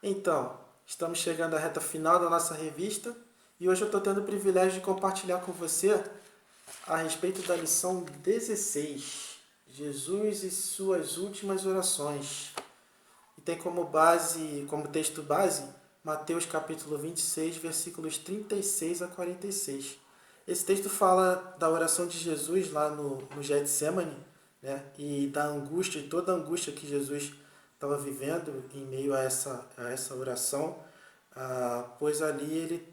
Então, estamos chegando à reta final da nossa revista e hoje eu estou tendo o privilégio de compartilhar com você a respeito da lição 16, Jesus e suas últimas orações. E tem como base, como texto base, Mateus capítulo 26, versículos 36 a 46. Esse texto fala da oração de Jesus lá no Getsemane, né? E da angústia, e toda a angústia que Jesus estava vivendo em meio a essa oração, pois ali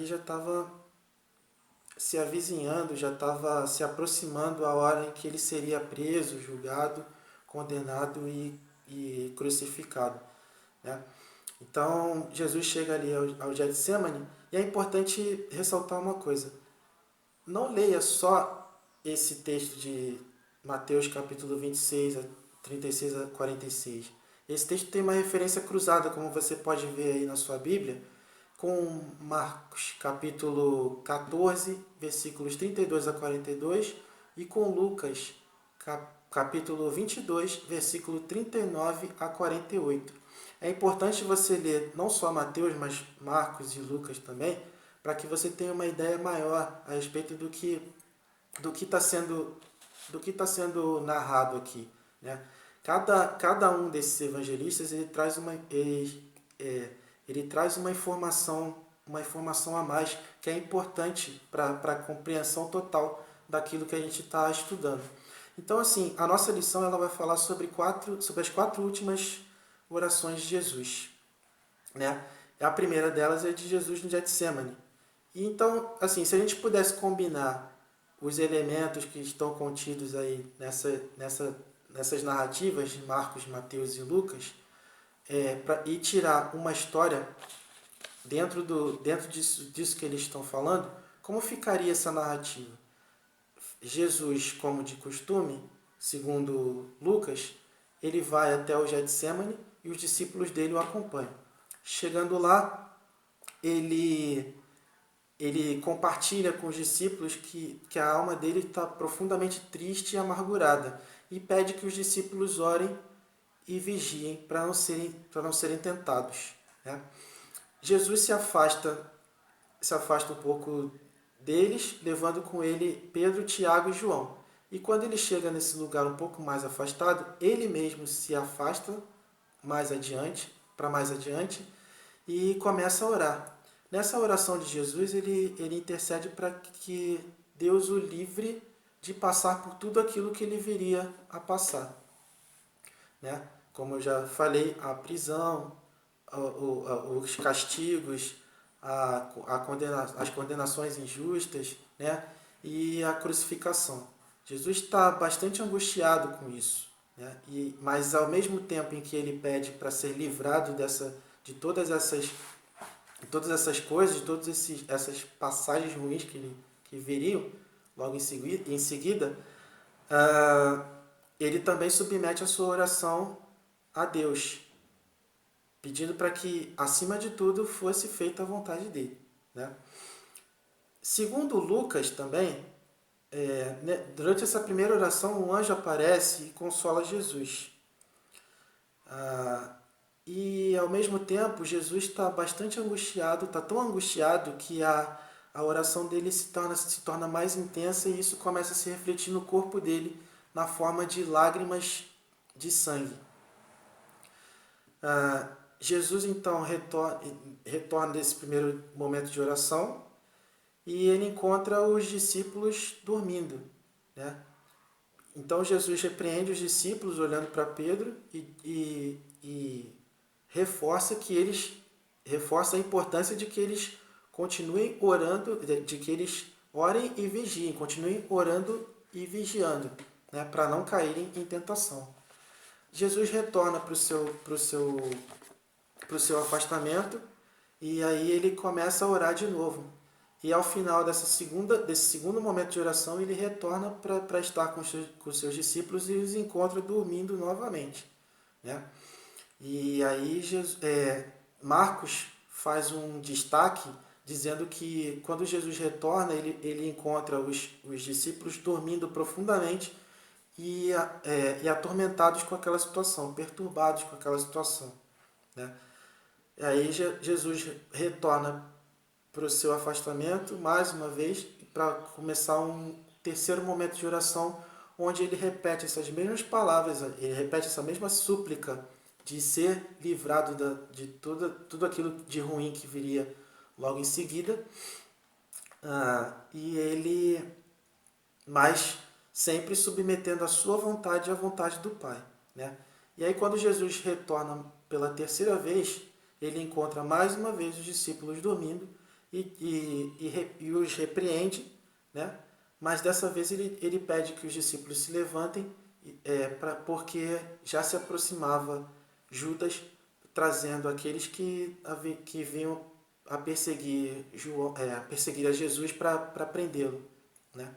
já estava se avizinhando, já estava se aproximando a hora em que ele seria preso, julgado, condenado e crucificado, né? Então, Jesus chega ali ao Getsemane e é importante ressaltar uma coisa. Não leia só esse texto de Mateus capítulo 26, 36 a 46. Esse texto tem uma referência cruzada, como você pode ver aí na sua Bíblia, com Marcos capítulo 14, versículos 32 a 42, e com Lucas capítulo 22, versículo 39 a 48. É importante você ler não só Mateus, mas Marcos e Lucas também, para que você tenha uma ideia maior a respeito do que está sendo narrado aqui, né? Cada um desses evangelistas ele traz uma informação a mais que é importante para a compreensão total daquilo que a gente está estudando. Então, assim, a nossa lição ela vai falar sobre as quatro últimas orações de Jesus, né? A primeira delas é de Jesus no Getsemane. E então, assim, se a gente pudesse combinar os elementos que estão contidos aí nessas narrativas de Marcos, Mateus e Lucas, e tirar uma história dentro disso que eles estão falando, como ficaria essa narrativa? Jesus, como de costume, segundo Lucas, ele vai até o Getsemane e os discípulos dele o acompanham. Chegando lá, ele compartilha com os discípulos que a alma dele está profundamente triste e amargurada e pede que os discípulos orem e vigiem para não serem tentados, né? Jesus se afasta um pouco deles, levando com ele Pedro, Tiago e João. E quando ele chega nesse lugar um pouco mais afastado, ele mesmo se afasta para mais adiante, e começa a orar. Nessa oração de Jesus, ele intercede para que Deus o livre de passar por tudo aquilo que ele viria a passar, né? Como eu já falei, a prisão, os castigos, as condenações injustas, né? E a crucificação. Jesus está bastante angustiado com isso, né? Mas ao mesmo tempo em que ele pede para ser livrado de todas essas coisas, de essas passagens ruins que viriam logo em seguida, ah, ele também submete a sua oração a Deus, pedindo para que, acima de tudo, fosse feita a vontade dele, né? Segundo Lucas também, durante essa primeira oração, um anjo aparece e consola Jesus. E ao mesmo tempo, Jesus está bastante angustiado, está tão angustiado que a oração dele se torna mais intensa e isso começa a se refletir no corpo dele na forma de lágrimas de sangue. Jesus então retorna desse primeiro momento de oração e ele encontra os discípulos dormindo, né? Então Jesus repreende os discípulos olhando para Pedro e reforça a importância de que eles continuem orando, de que eles orem e vigiem, continuem orando e vigiando, né, para não caírem em tentação. Jesus retorna para o seu afastamento e aí ele começa a orar de novo. E ao final desse segundo momento de oração, ele retorna para estar com os seus discípulos e os encontra dormindo novamente, né? E aí Marcos faz um destaque dizendo que quando Jesus retorna, ele encontra os discípulos dormindo profundamente e atormentados com aquela situação, perturbados com aquela situação, né? Aí Jesus retorna para o seu afastamento mais uma vez para começar um terceiro momento de oração onde ele repete essas mesmas palavras, ele repete essa mesma súplica de ser livrado de tudo aquilo de ruim que viria logo em seguida. E ele, mas sempre submetendo a sua vontade à vontade do Pai, né? E aí quando Jesus retorna pela terceira vez, ele encontra mais uma vez os discípulos dormindo e os repreende, né? Mas dessa vez ele pede que os discípulos se levantem, porque já se aproximava Judas, trazendo aqueles que vinham a perseguir, a perseguir a Jesus para prendê-lo, né?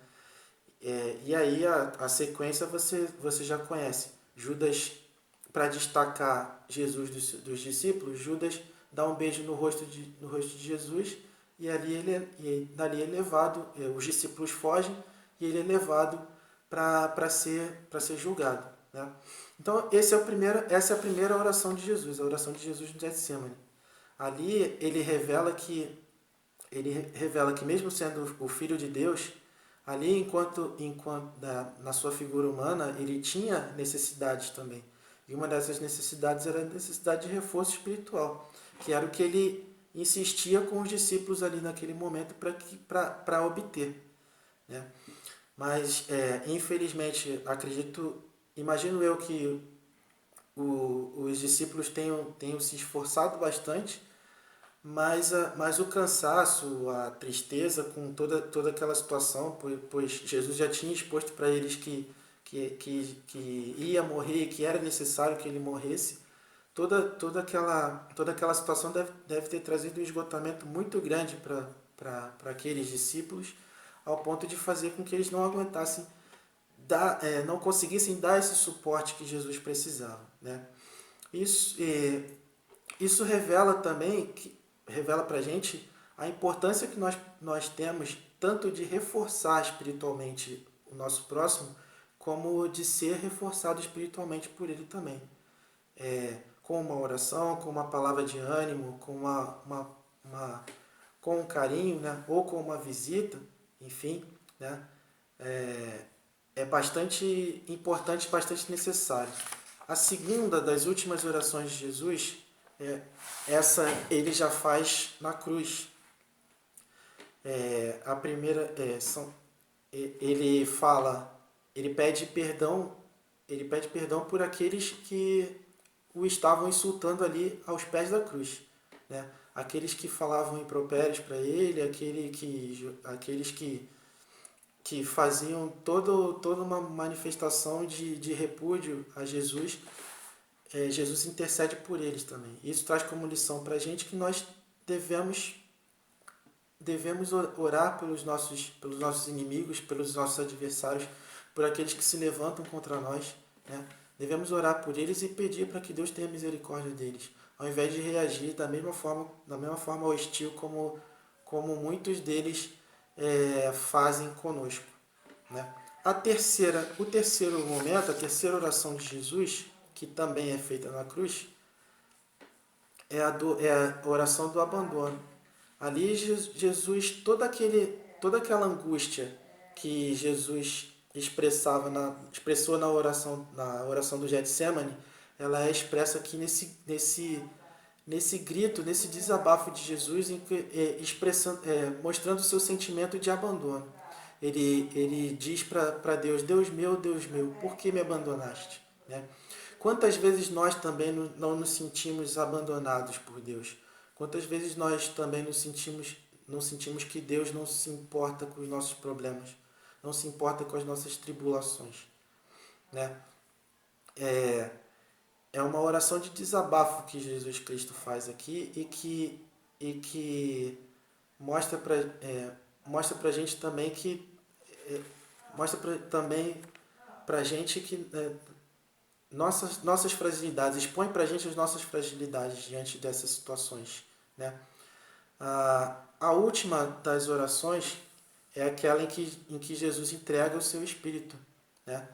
E aí a sequência você já conhece. Judas, para destacar Jesus dos discípulos, Judas dá um beijo no rosto de Jesus e dali é levado, os discípulos fogem e ele é levado para ser julgado, né? Então essa é a primeira oração de Jesus, a oração de Jesus no Getsemane. Ali ele revela que mesmo sendo o Filho de Deus, ali enquanto na sua figura humana, ele tinha necessidades também. E uma dessas necessidades era a necessidade de reforço espiritual, que era o que ele insistia com os discípulos ali naquele momento para obter, né? Mas, infelizmente, imagino eu que os discípulos tenham se esforçado bastante, mas o cansaço, a tristeza com toda aquela situação, pois Jesus já tinha exposto para eles que ia morrer, que era necessário que ele morresse, toda aquela situação deve ter trazido um esgotamento muito grande para aqueles discípulos, ao ponto de fazer com que eles não aguentassem, não conseguissem dar esse suporte que Jesus precisava, né? Isso revela para a gente a importância que nós temos tanto de reforçar espiritualmente o nosso próximo, como de ser reforçado espiritualmente por ele também. Com uma oração, com uma palavra de ânimo, com um carinho, né? Ou com uma visita, enfim, né? É bastante importante, bastante necessário. A segunda das últimas orações de Jesus, essa ele já faz na cruz. A primeira ele fala, ele pede perdão por aqueles que o estavam insultando ali aos pés da cruz, né? Aqueles que falavam impropérios para ele, aqueles que faziam toda uma manifestação de repúdio a Jesus. Jesus intercede por eles também. Isso traz como lição para a gente que nós devemos orar pelos nossos inimigos, pelos nossos adversários, por aqueles que se levantam contra nós, né? Devemos orar por eles e pedir para que Deus tenha misericórdia deles, ao invés de reagir da mesma forma hostil como muitos deles fazem conosco, né? O terceiro momento, a terceira oração de Jesus, que também é feita na cruz, é a oração do abandono. Ali Jesus, toda aquela angústia que Jesus expressou na oração do Getsemane, ela é expressa aqui nesse grito, nesse desabafo de Jesus, mostrando o seu sentimento de abandono. Ele diz para Deus: Deus meu, por que me abandonaste? Né? Quantas vezes nós também não nos sentimos abandonados por Deus? Quantas vezes nós também não sentimos que Deus não se importa com os nossos problemas, não se importa com as nossas tribulações, né? É uma oração de desabafo que Jesus Cristo faz aqui e que mostra pra gente também que nossas fragilidades, expõe pra gente as nossas fragilidades diante dessas situações, né? A última das orações é aquela em que Jesus entrega o seu Espírito, né?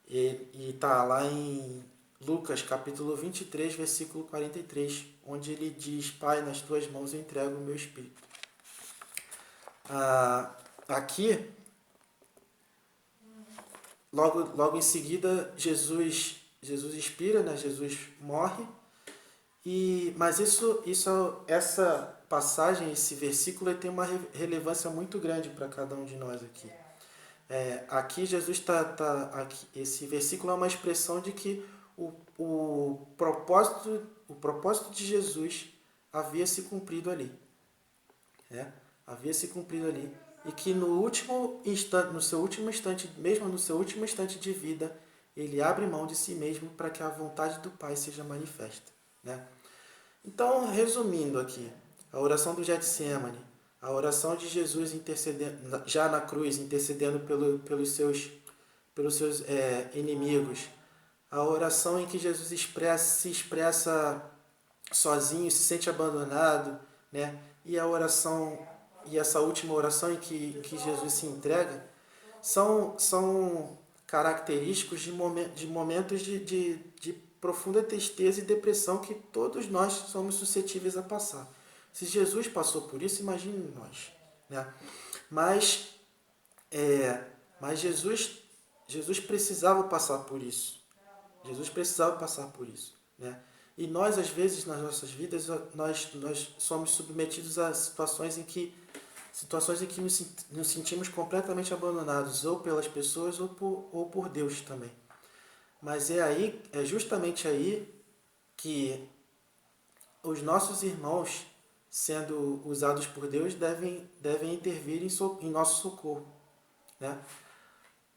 E está lá em Lucas capítulo 23, versículo 43, onde ele diz: Pai, nas tuas mãos eu entrego o meu espírito. Aqui, logo em seguida, Jesus expira, né? Jesus morre. Mas essa passagem, esse versículo, ele tem uma relevância muito grande para cada um de nós aqui. Aqui Jesus esse versículo é uma expressão de que o propósito de Jesus havia se cumprido ali. Havia se cumprido ali. E que no último instante, mesmo no seu último instante de vida, ele abre mão de si mesmo para que a vontade do Pai seja manifesta. Né? Então, resumindo aqui, a oração do Getsemane, a oração de Jesus intercedendo, já na cruz, intercedendo pelos seus inimigos, a oração em que Jesus se expressa sozinho, se sente abandonado, né? E essa última oração em que Jesus se entrega, são característicos de momentos de profunda tristeza e depressão que todos nós somos suscetíveis a passar. Se Jesus passou por isso, imagine nós. Né? Mas Jesus precisava passar por isso. Jesus precisava passar por isso. Né? E nós, às vezes, nas nossas vidas, nós somos submetidos a situações em que nos sentimos completamente abandonados, ou pelas pessoas ou por Deus também. Mas é justamente aí que os nossos irmãos, sendo usados por Deus, devem intervir em nosso socorro. Né?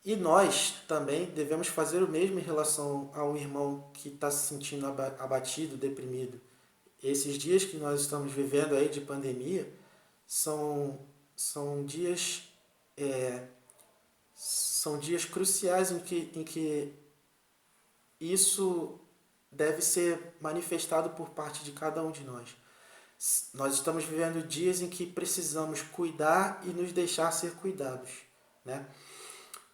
E nós também devemos fazer o mesmo em relação a um irmão que está se sentindo abatido, deprimido. Esses dias que nós estamos vivendo aí de pandemia são dias cruciais em que isso deve ser manifestado por parte de cada um de nós. Nós estamos vivendo dias em que precisamos cuidar e nos deixar ser cuidados, né?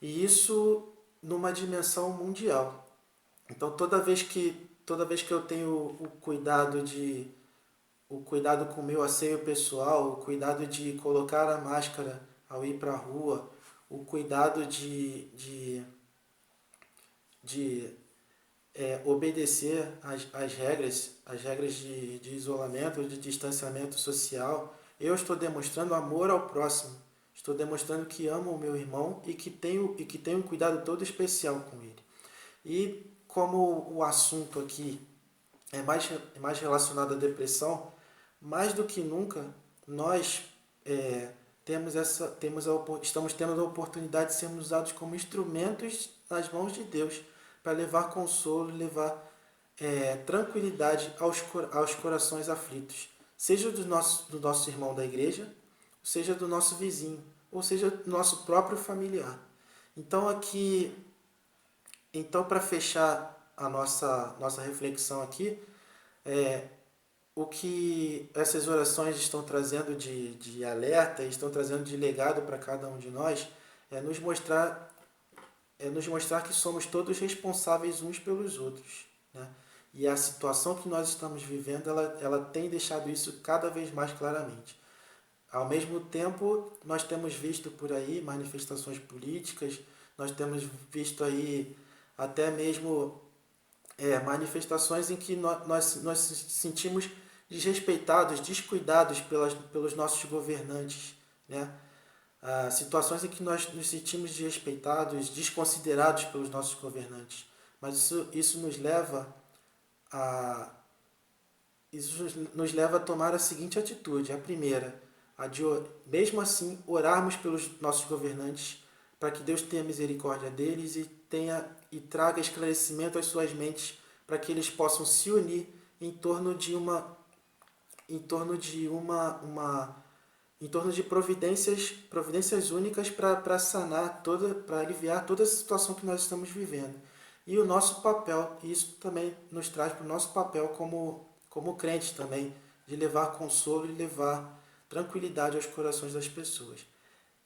E isso numa dimensão mundial. Então toda vez que eu tenho o cuidado com o meu asseio pessoal, o cuidado de colocar a máscara ao ir para a rua, o cuidado de obedecer às regras de isolamento, de distanciamento social, eu estou demonstrando amor ao próximo. Estou demonstrando que amo o meu irmão e que tenho um cuidado todo especial com ele. E como o assunto aqui é mais relacionado à depressão, mais do que nunca nós estamos tendo a oportunidade de sermos usados como instrumentos nas mãos de Deus para levar consolo, levar tranquilidade aos corações aflitos, seja do nosso irmão da igreja, seja do nosso vizinho, ou seja do nosso próprio familiar. Então, para fechar a nossa reflexão aqui, o que essas orações estão trazendo de alerta, estão trazendo de legado para cada um de nós, é nos mostrar que somos todos responsáveis uns pelos outros. Né? E a situação que nós estamos vivendo, ela tem deixado isso cada vez mais claramente. Ao mesmo tempo, nós temos visto por aí manifestações políticas, nós temos visto aí até mesmo manifestações em que nós nos sentimos desrespeitados, descuidados pelos nossos governantes. Né? Situações em que nós nos sentimos desrespeitados, desconsiderados pelos nossos governantes. Mas isso nos leva a tomar a seguinte atitude. A primeira, mesmo assim, orarmos pelos nossos governantes para que Deus tenha misericórdia deles e traga esclarecimento às suas mentes para que eles possam se unir em torno de providências únicas para sanar para aliviar toda a situação que nós estamos vivendo. E o nosso papel, isso também nos traz para o nosso papel como crentes também, de levar consolo e levar tranquilidade aos corações das pessoas.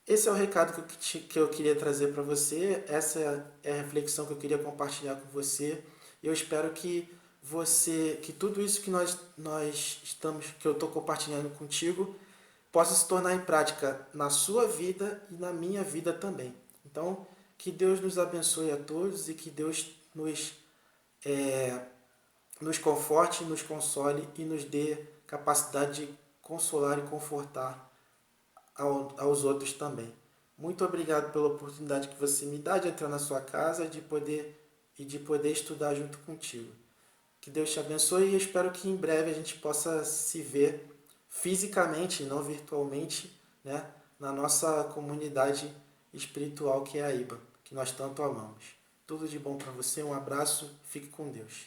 Esse é o recado que eu queria trazer para você, essa é a reflexão que eu queria compartilhar com você. Eu espero que que tudo isso que que eu estou compartilhando contigo, possa se tornar em prática na sua vida e na minha vida também. Então, que Deus nos abençoe a todos e que Deus nos conforte, nos console e nos dê capacidade de consolar e confortar aos outros também. Muito obrigado pela oportunidade que você me dá de entrar na sua casa e de poder estudar junto contigo. Que Deus te abençoe e espero que em breve a gente possa se ver fisicamente, não virtualmente, né, na nossa comunidade espiritual que é a IBA, que nós tanto amamos. Tudo de bom para você, um abraço, fique com Deus.